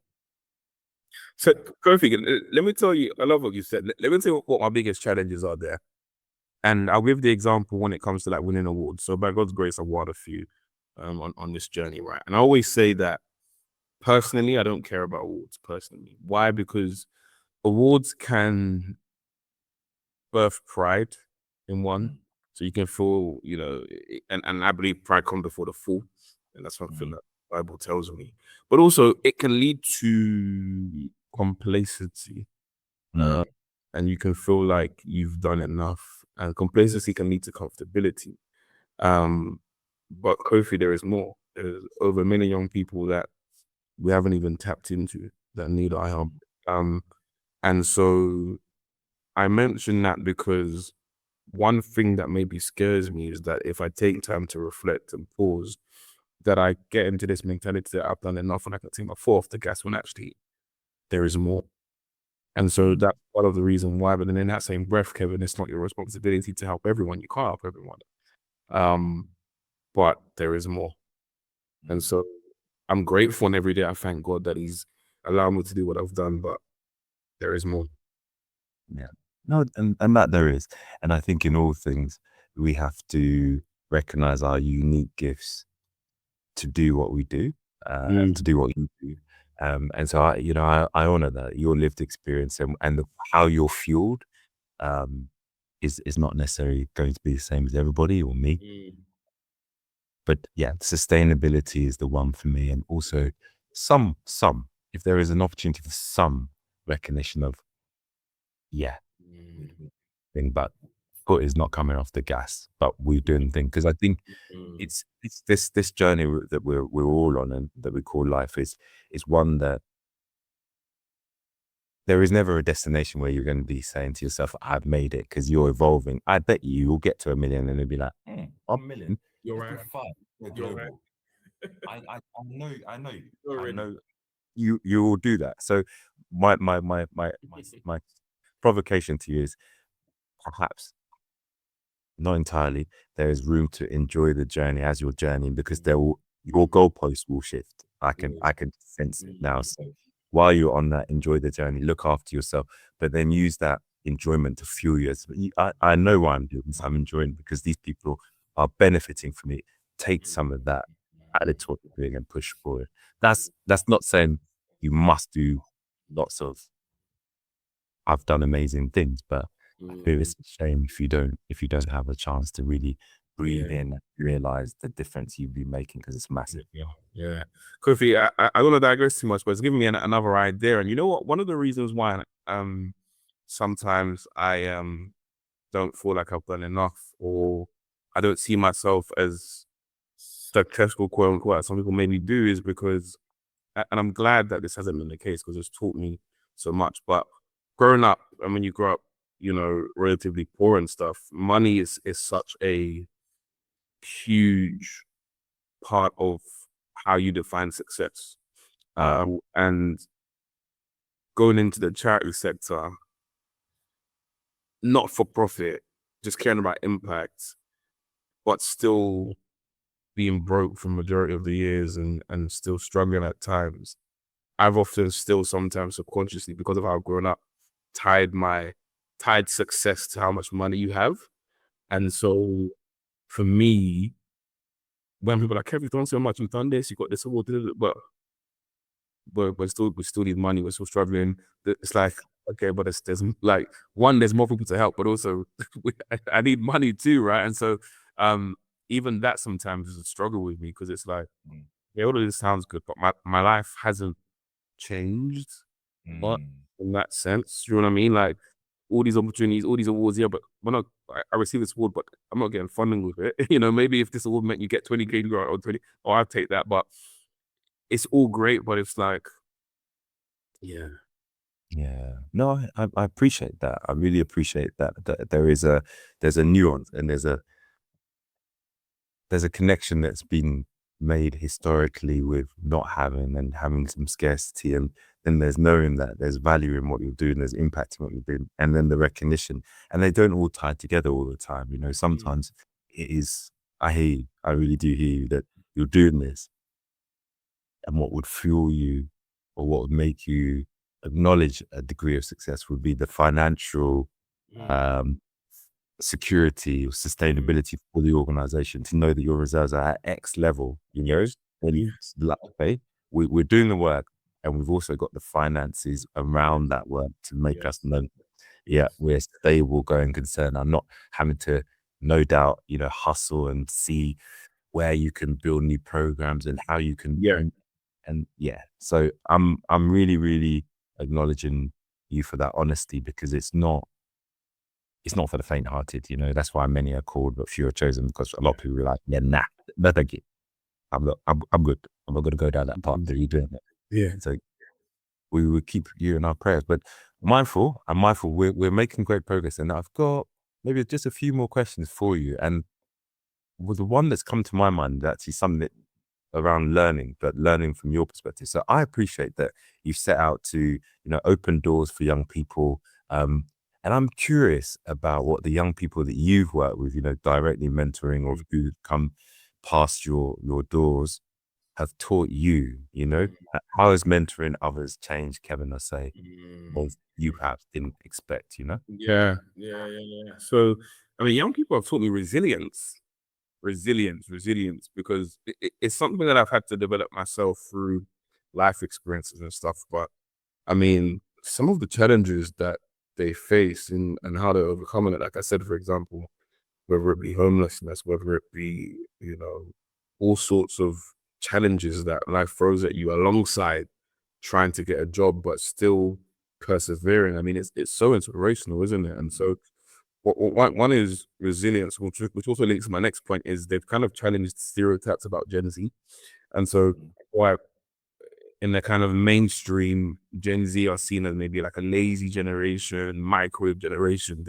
So, Kofi, let me tell you, I love what you said. Let me tell you what my biggest challenges are there. And I'll give the example when it comes to like winning awards. So by God's grace, I've won a few on this journey, right? And I always say that personally, I don't care about awards personally. Why? Because awards can birth pride in one. So you can feel, and I believe pride comes before the fall. And that's something that the Bible tells me. But also it can lead to complacency. And you can feel like you've done enough. And complacency can lead to comfortability. But Kofi, there is more. There's over a million young people that we haven't even tapped into that need our help. And so I mention that because one thing that maybe scares me is that if I take time to reflect and pause, that I get into this mentality that I've done enough and I can take my foot off the gas when actually there is more. And so that's part of the reason why. But then in that same breath, Kevin, it's not your responsibility to help everyone. You can't help everyone. But there is more. And so I'm grateful, and every day I thank God that He's allowed me to do what I've done, but there is more. Yeah. No, and that there is. And I think in all things, we have to recognize our unique gifts to do what we do, to do what you do. And so I honor that your lived experience and how you're fueled um, is not necessarily going to be the same as everybody or me. But yeah, sustainability is the one for me, and also some if there is an opportunity for some recognition of thing, but foot is not coming off the gas, but we're doing the thing because I think it's this journey that we're all on and that we call life is one that there is never a destination where you're going to be saying to yourself, "I've made it," because you're evolving. I bet you'll get to 1 million and it'll be like, "1 million, You're let's do right. 5, we're You're right. global." I know, You're I ready. know you will do that. So my provocation to you is perhaps not entirely. There is room to enjoy the journey as you're journeying because your goalposts will shift. I can sense it now. So while you're on that, enjoy the journey, look after yourself, but then use that enjoyment to fuel you. I know why I'm doing this. I'm enjoying it because these people are benefiting from it. Take some of that out of what you're doing and push forward. That's not saying you must do lots of I've done amazing things, but I feel it's a shame if you don't have a chance to really breathe in and realize the difference you'd be making because it's massive. Yeah. Kofi, I don't want to digress too much, but it's giving me another idea. And you know what? One of the reasons why sometimes I don't feel like I've done enough, or I don't see myself as successful, quote unquote, as some people maybe do, is because, and I'm glad that this hasn't been the case because it's taught me so much. But growing up, and when you grow up, relatively poor and stuff, money is such a huge part of how you define success. And going into the charity sector, not for profit, just caring about impact, but still being broke for majority of the years and still struggling at times. I've often still sometimes subconsciously, because of how I've grown up, tied success to how much money you have. And so for me, when people are like, Kevin, you've done so much, you've done this, you've got this award, but we still need money, we're still struggling. It's like, okay, but there's like, one, there's more people to help, but also I need money too, right? And so even that sometimes is a struggle with me because it's like, yeah, all of this sounds good, but my life hasn't changed much in that sense. You know what I mean? Like all these opportunities, all these awards, yeah, but I received this award, but I'm not getting funding with it. Maybe if this award meant you get 20K or 20, or I'll take that, but it's all great, but it's like, yeah. Yeah. No, I appreciate that. I really appreciate that there's a nuance and there's a connection that's been made historically with not having and having some scarcity, and then there's knowing that there's value in what you're doing, there's impact in what you're doing, and then the recognition. And they don't all tie together all the time. Sometimes it is, I hear you, I really do hear you that you're doing this, and what would fuel you or what would make you acknowledge a degree of success would be the financial um, security or sustainability for the organization to know that your reserves are at X level, then like, okay, we're doing the work and we've also got the finances around that work to make us know, yeah, we're stable going concern. I'm not having to, no doubt, hustle and see where you can build new programs and how you can, and yeah. So I'm really, really acknowledging you for that honesty because it's not for the faint-hearted, That's why many are called, but few are chosen. Because a lot of people are like, "Yeah, nah, no, thank you. I'm good. I'm not going to go down that path that you're doing it." Yeah. So we will keep you in our prayers. But I'm mindful. We're making great progress, and I've got maybe just a few more questions for you. And the one that's come to my mind is actually something that around learning, but learning from your perspective. So I appreciate that you've set out to, open doors for young people. And I'm curious about what the young people that you've worked with, directly mentoring or who come past your doors have taught you, how has mentoring others changed Kevin Osei, or you perhaps didn't expect? Yeah. So, I mean, young people have taught me resilience, because it's something that I've had to develop myself through life experiences and stuff. But I mean, some of the challenges that they face and how they're overcoming it, like I said, for example, whether it be homelessness, whether it be, all sorts of challenges that life throws at you alongside trying to get a job, but still persevering. I mean, it's so inspirational, isn't it? And so one is resilience, which also links to my next point, is they've kind of challenged stereotypes about Gen Z. And so why in the kind of mainstream, Gen Z are seen as maybe like a lazy generation, microwave generation.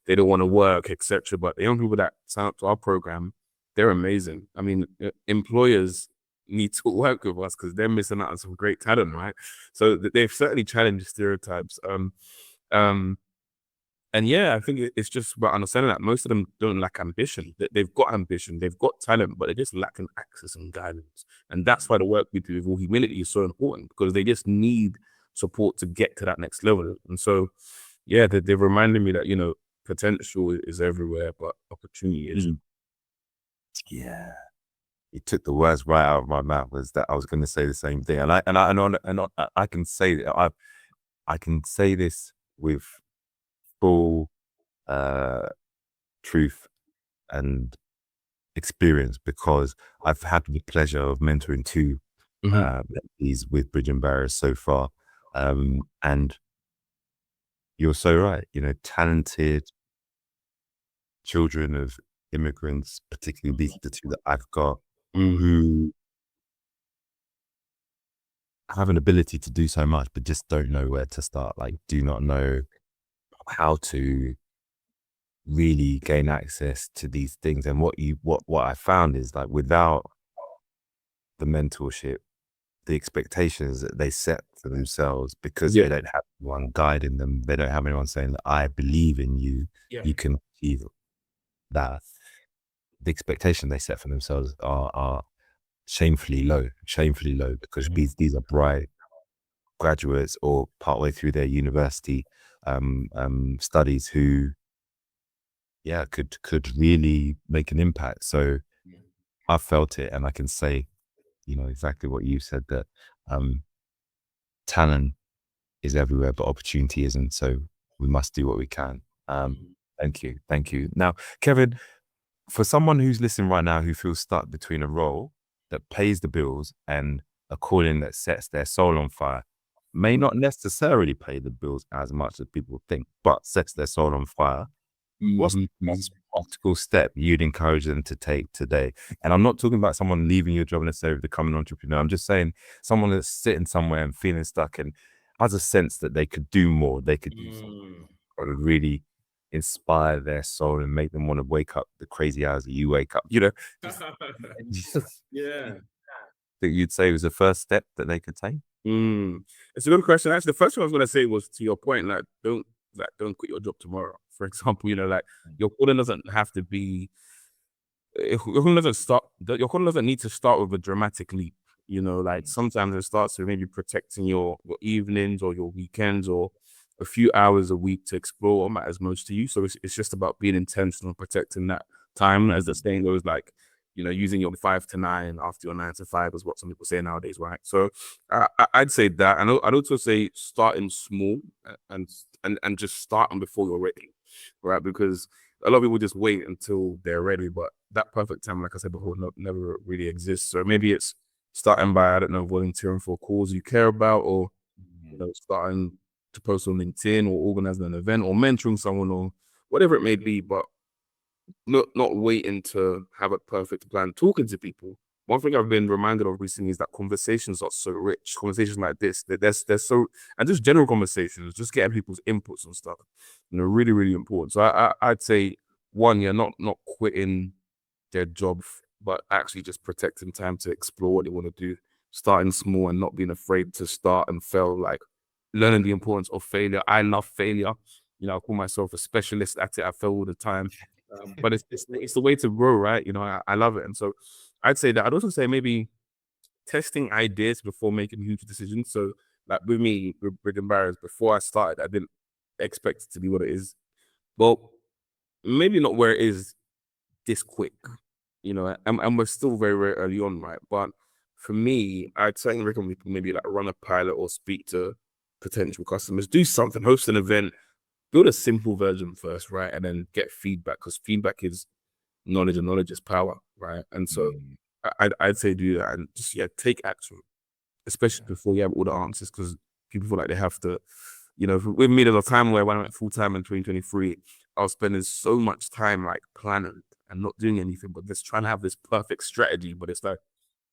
They don't want to work, etc. But the young people that sign up to our program, they're amazing. I mean, employers need to work with us because they're missing out on some great talent, right? So they've certainly challenged stereotypes. Um, and yeah, I think it's just about understanding that most of them don't lack ambition. They've got ambition, they've got talent, but they're just lacking access and guidance. And that's why the work we do with all humility is so important, because they just need support to get to that next level. And so, yeah, they've reminded me that, potential is everywhere, but opportunity is. Yeah. You took the words right out of my mouth. Was that I was going to say the same thing, and I can say that I can say this with full truth and experience, because I've had the pleasure of mentoring two mentees with Bridge and Barriers so far, and you're so right. Talented children of immigrants, particularly the two that I've got, who have an ability to do so much, but just don't know where to start. Like, do not know how to really gain access to these things. And what I found is, like, without the mentorship, the expectations that they set for themselves, because they don't have anyone guiding them, they don't have anyone saying that I believe in you, you can achieve that. The expectation they set for themselves are shamefully low, because these are bright graduates or partway through their university studies who could really make an impact. So I felt it, and I can say exactly what you said, that talent is everywhere but opportunity isn't, so we must do what we can. Thank you. Now, Kevin, for someone who's listening right now who feels stuck between a role that pays the bills and a calling that sets their soul on fire, may not necessarily pay the bills as much as people think, but sets their soul on fire, what's the most practical step you'd encourage them to take today? And I'm not talking about someone leaving your job necessarily to become an entrepreneur. I'm just saying someone that's sitting somewhere and feeling stuck and has a sense that they could do more, they could do something that would really inspire their soul and make them want to wake up the crazy hours that you wake up. Just Yeah. that you'd say was the first step that they could take? It's a good question. Actually, the first thing I was gonna say was, to your point, like don't quit your job tomorrow. For example, like your calling doesn't have to be. Your calling doesn't start. Your calling doesn't need to start with a dramatic leap. Like sometimes it starts with maybe protecting your evenings or your weekends, or a few hours a week to explore what matters most to you. So it's just about being intentional and protecting that time, as the saying goes, like, using your 5 to 9 after your 9 to 5 is what some people say nowadays, right? So I'd say that. And I'd also say starting small, and just starting before you're ready, right? Because a lot of people just wait until they're ready, but that perfect time, like I said before, never really exists. So maybe it's starting by, I don't know, volunteering for a cause you care about, or starting to post on LinkedIn, or organizing an event, or mentoring someone, or whatever it may be. But not waiting to have a perfect plan. Talking to people. One thing I've been reminded of recently is that conversations are so rich. Conversations like this, they're so, and just general conversations, just getting people's inputs and stuff, really, really important. So I'd say, one, you're not quitting their job but actually just protecting time to explore what they want to do, starting small and not being afraid to start and fail, like learning the importance of failure. I love failure. I call myself a specialist at it. I fail all the time. But it's the way to grow, right? I love it. And so I'd say that. I'd also say maybe testing ideas before making huge decisions. So like with me, with Bridge and Barriers, before I started, I didn't expect it to be what it is. Well, maybe not where it is this quick, and we're still very, very early on, right? But for me, I'd certainly recommend people maybe like run a pilot or speak to potential customers, do something, host an event, build a simple version first, right? And then get feedback, because feedback is knowledge and knowledge is power, right? And so I'd say do that and just, take action, especially before you have all the answers, because people feel like they have to, with me, there's a time where when I went full time in 2023, I was spending so much time like planning and not doing anything, but just trying to have this perfect strategy. But it's like,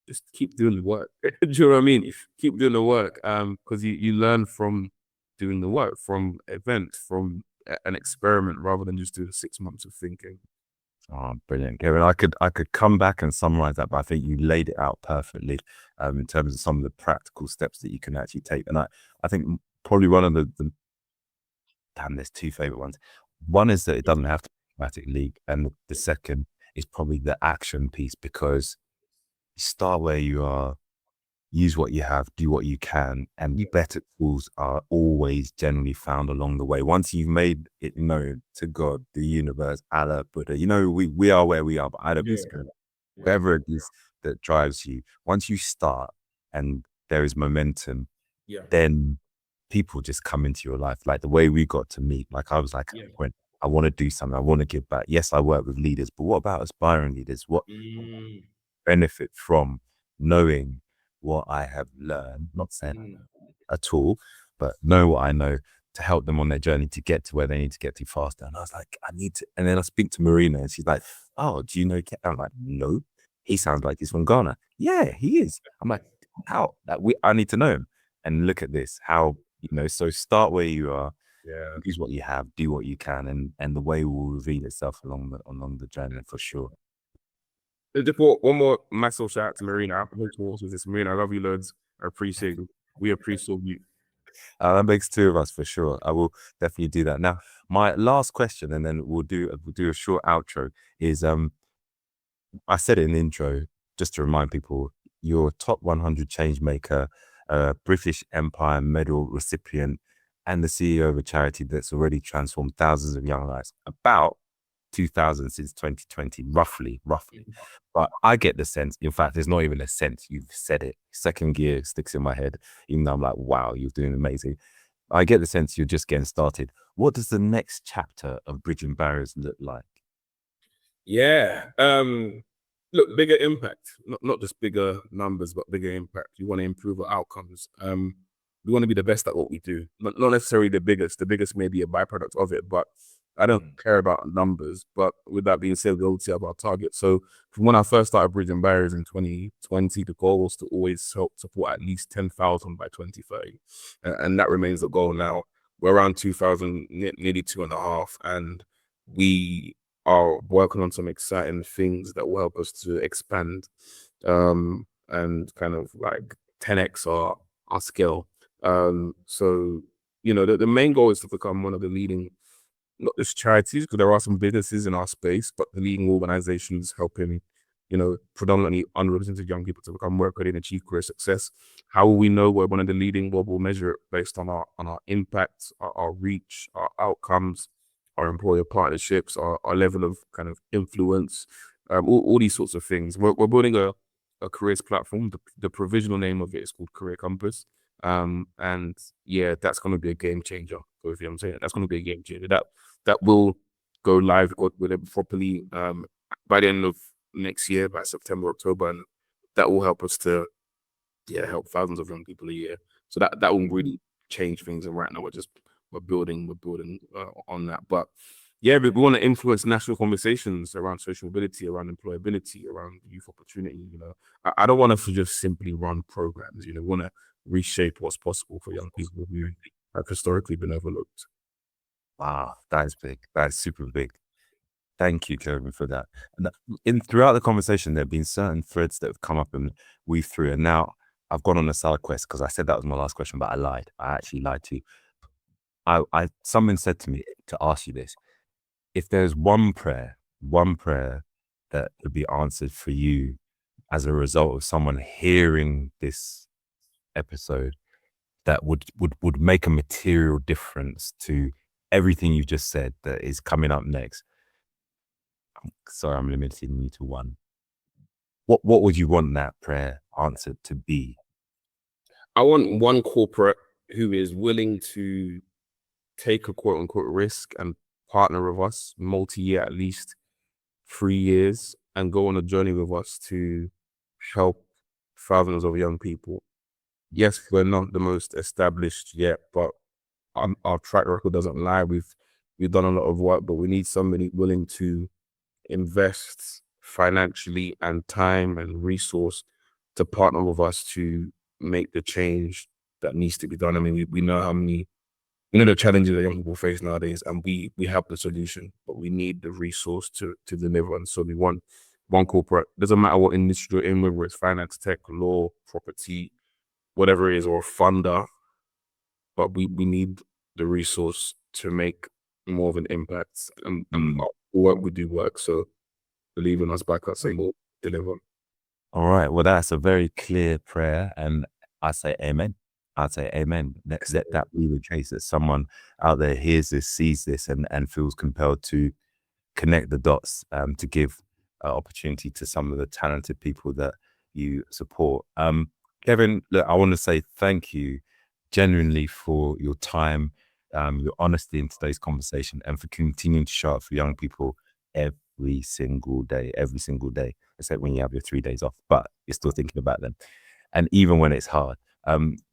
just keep doing the work. Do you know what I mean? Keep doing the work. Because you learn from doing the work, from events, from an experiment, rather than just doing 6 months of thinking. Oh, brilliant, Kevin. I could come back and summarize that, but I think you laid it out perfectly in terms of some of the practical steps that you can actually take. And I think probably one of the damn, there's two favorite ones. One is that it doesn't have to be a thematic league, and the second is probably the action piece, because you start where you are, use what you have, do what you can, and better tools are always generally found along the way. Once you've made it known to God, the universe, Allah, Buddha, we are where we are, but I don't be scared. Whatever it is that drives you, once you start and there is momentum, Yeah. then people just come into your life. Like the way we got to meet, like I was like, when I want to do something, I want to give back. Yes, I work with leaders, but what about aspiring leaders? What benefit from knowing what I have learned, not saying at all, but know what I know to help them on their journey to get to where they need to get to faster. And I was like, I need to. And then I speak to Marina and she's like, oh, do you know I'm like, no, he sounds like he's from Ghana. Yeah, he is. I'm like, how? I need to know him. And look at this, how, so start where you are, use what you have, do what you can, and the way will reveal itself along the journey for sure. Just one more massive shout out to Marina. I hope to with this. Marina, I love you loads. I appreciate you. We appreciate you. That makes two of us for sure. I will definitely do that. Now, my last question, and then we'll do a short outro. Is I said it in the intro just to remind people, you're top 100 change maker, British Empire Medal recipient, and the CEO of a charity that's already transformed thousands of young lives. About 2,000 since 2020, roughly. But I get the sense, in fact, there's not even a sense, you've said it. Second gear sticks in my head, even though I'm like, wow, you're doing amazing. I get the sense you're just getting started. What does the next chapter of Bridging Barriers look like? Yeah. Look, bigger impact, not just bigger numbers, but bigger impact. You want to improve our outcomes. We want to be the best at what we do. Not necessarily the biggest. The biggest may be a byproduct of it, but I don't care about numbers. But with that being said, we always have our target. So from when I first started Bridging Barriers in 2020, the goal was to always help support at least 10,000 by 2030. And that remains the goal now. We're around 2,000, nearly 2.5. And we are working on some exciting things that will help us to expand and kind of like 10x our skill. So, the main goal is to become one of the leading, not just charities, because there are some businesses in our space, but the leading organizations helping, predominantly unrepresented young people to become work ready and achieve career success. How will we know we're one of the leading? Well, we'll measure it based on our impact, our reach, our outcomes, our employer partnerships, our level of kind of influence, all these sorts of things. We're building a careers platform. The provisional name of it is called Career Compass. And yeah, that's going to be a game changer. So if you know what I'm saying, that's going to be a game changer. That will go live with it properly by the end of next year, by September, October, and that will help us to help thousands of young people a year. So that will really change things. And right now we're building on that. But yeah, we want to influence national conversations around social mobility, around employability, around youth opportunity. I don't want us to just simply run programs. We want to reshape what's possible for young people who have historically been overlooked. Wow, that is big. That is super big. Thank you, Kevin, for that. And in throughout the conversation, there have been certain threads that have come up and weave through. And now I've gone on a side quest because I said that was my last question, but I lied. I actually lied to you. I someone said to me to ask you this: if there's one prayer that would be answered for you as a result of someone hearing this episode, that would make a material difference to everything you just said that is coming up next. Sorry, I'm limiting you to one. What would you want that prayer answered to be? I want one corporate who is willing to take a quote unquote risk and partner with us multi-year, at least 3 years, and go on a journey with us to help thousands of young people. Yes, we're not the most established yet, but our track record doesn't lie. We've done a lot of work, but we need somebody willing to invest financially and time and resource to partner with us to make the change that needs to be done. I mean, we know how many, we know the challenges that young people face nowadays, and we have the solution, but we need the resource to deliver. And so we want one corporate, doesn't matter what industry you're in, whether it's finance, tech, law, property, whatever it is, or a funder, but we need the resource to make more of an impact. And work, we do work. So believe in us, back us, and we'll deliver. All right. Well, that's a very clear prayer, and I say amen. I say amen. Let that be the case, that someone out there hears this, sees this, and feels compelled to connect the dots, to give opportunity to some of the talented people that you support. Kevin, look, I want to say thank you genuinely for your time, your honesty in today's conversation, and for continuing to show up for young people every single day, except when you have your 3 days off, but you're still thinking about them. And even when it's hard,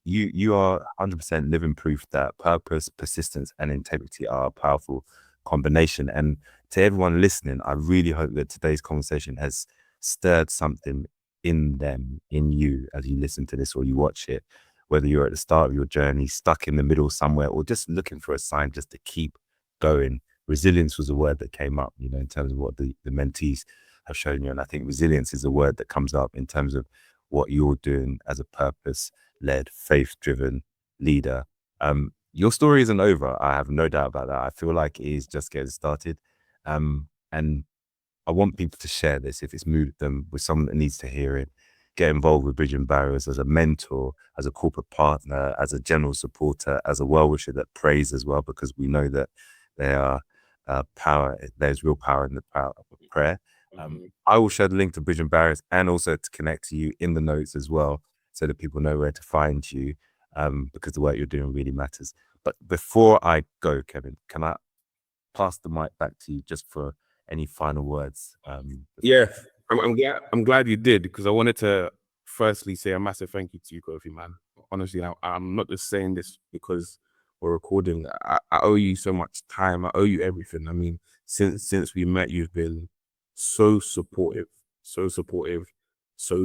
you are 100% living proof that purpose, persistence, and integrity are a powerful combination. And to everyone listening, I really hope that today's conversation has stirred something in them, in you, as you listen to this or you watch it, whether you're at the start of your journey, stuck in the middle somewhere, or just looking for a sign just to keep going. Resilience was a word that came up, in terms of what the mentees have shown you. And I think resilience is a word that comes up in terms of what you're doing as a purpose-led, faith-driven leader. Your story isn't over. I have no doubt about that. I feel like it is just getting started. And I want people to share this if it's moved them with someone that needs to hear it. Get involved with Bridging Barriers as a mentor, as a corporate partner, as a general supporter, as a well-wisher that prays as well, because we know that there are there's real power in the power of prayer. I will share the link to Bridging Barriers and also to connect to you in the notes as well, so that people know where to find you, because the work you're doing really matters. But before I go, Kevin, can I pass the mic back to you just for any final words? Yeah, I'm glad you did, because I wanted to firstly say a massive thank you to you, Kofi, man. Honestly, I'm not just saying this because we're recording. I owe you so much time. I owe you everything. I mean, since we met, you've been so supportive, so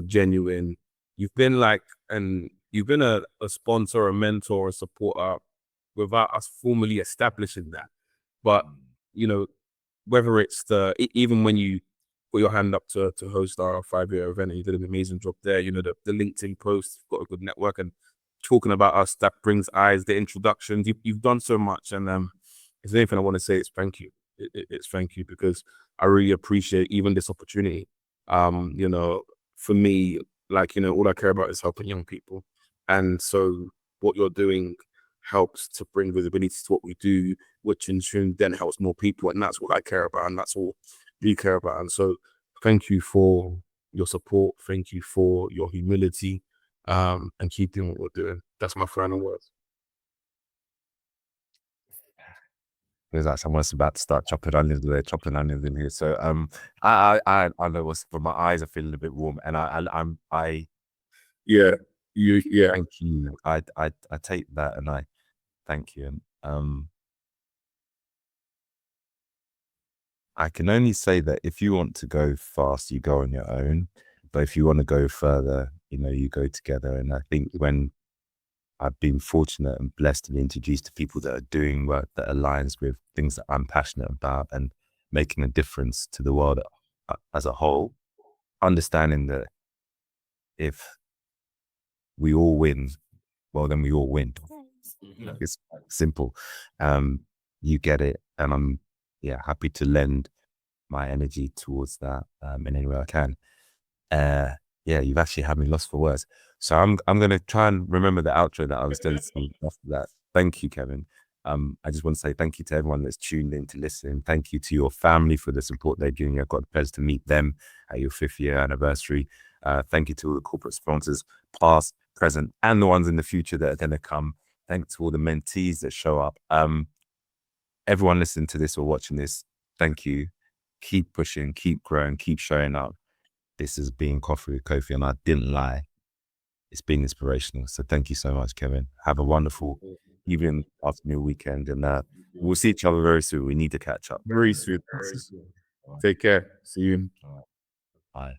genuine. You've been you've been a sponsor, a mentor, a supporter without us formally establishing that. But whether it's even when you put your hand up to host our 5-year event, and you did an amazing job there. The LinkedIn post, got a good network, and talking about us, that brings eyes, the introductions. You've done so much, and if there's anything I want to say, it's thank you. It's thank you, because I really appreciate even this opportunity. For me, all I care about is helping young people, and so what you're doing helps to bring visibility to what we do, which in turn then helps more people, and that's what I care about, and that's all we care about. And so thank you for your support, thank you for your humility, and keep doing what we're doing. That's my final words. Feels like someone's about to start chopping onions. They're chopping onions in here. So I know what's, but my eyes are feeling a bit warm, and I Yeah, yeah. thank you. I take that and I thank you. And I can only say that if you want to go fast, you go on your own. But if you want to go further, you go together. And I think when I've been fortunate and blessed to be introduced to people that are doing work that aligns with things that I'm passionate about, and making a difference to the world as a whole, understanding that if we all win, well, then we all win. It's simple. You get it. And I'm happy to lend my energy towards that in any way I can. You've actually had me lost for words. So I'm gonna try and remember the outro that I was doing after that. Thank you, Kevin. I just want to say thank you to everyone that's tuned in to listen. Thank you to your family for the support they're giving you. I've got the pleasure to meet them at your 5th year anniversary. Thank you to all the corporate sponsors, past, present, and the ones in the future that are going to come. Thanks to all the mentees that show up. Everyone listening to this or watching this, thank you. Keep pushing, keep growing, keep showing up. This is being Coffee with Kofi, and I didn't lie. It's been inspirational. So thank you so much, Kevin. Have a wonderful evening, afternoon, weekend, and we'll see each other very soon. We need to catch up. Very soon. Take care. See you. Bye.